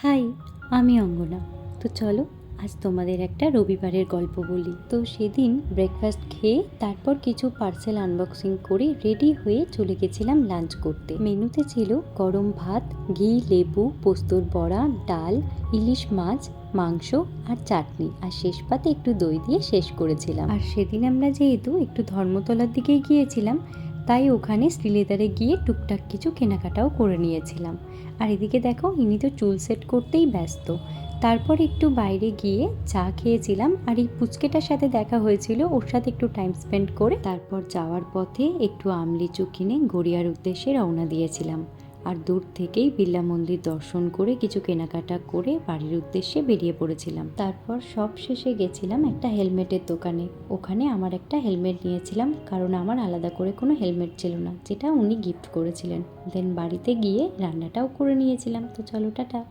High, আমি অঙ্গনা। তো চলো আজ তোমাদের একটা রবিবারের গল্প বলি। তো সেদিন ব্রেকফাস্ট খেয়ে তারপর কিছু পার্সেল আনবক্সিং করে রেডি হয়ে চলে গেছিলাম লাঞ্চ করতে। মেনুতে ছিল গরম ভাত, ঘি, লেবু, পোস্তর বড়া, ডাল, ইলিশ মাছ, মাংস আর চাটনি, আর শেষ পাতে একটু দই দিয়ে শেষ করেছিলাম। আর সেদিন আমরা যেহেতু একটু ধর্মতলার দিকে গিয়েছিলাম, তাই ওখানে শ্রীলেদারে গিয়ে টুকটাক কিছু কেনাকাটাও করে নিয়েছিলাম। আর এদিকে দেখো, ইনি তো চুল সেট করতেই ব্যস্ত। তারপর একটু বাইরে গিয়ে চা খেয়েছিলাম, আর এই পুচকেটার সাথে দেখা হয়েছিল, ওর সাথে একটু টাইম স্পেন্ড করে তারপর যাওয়ার পথে একটু আমলিচু কিনে গড়িয়ার উদ্দেশ্যে রওনা দিয়েছিলাম। আর দূর থেকেই বিড়লা মন্দির দর্শন করে কিছু কেনাকাটা করে বাড়ির উদ্দেশ্যে বেরিয়ে পড়েছিলাম। তারপর সব শেষে গেছিলাম একটা হেলমেটের দোকানে। ওখানে আমার একটা হেলমেট নিয়েছিলাম, কারণ আমার আলাদা করে কোনো হেলমেট ছিল না, যেটা উনি গিফট করেছিলেন। দেন বাড়িতে গিয়ে রান্নাটাও করে নিয়েছিলাম। তো চলো, টাটা।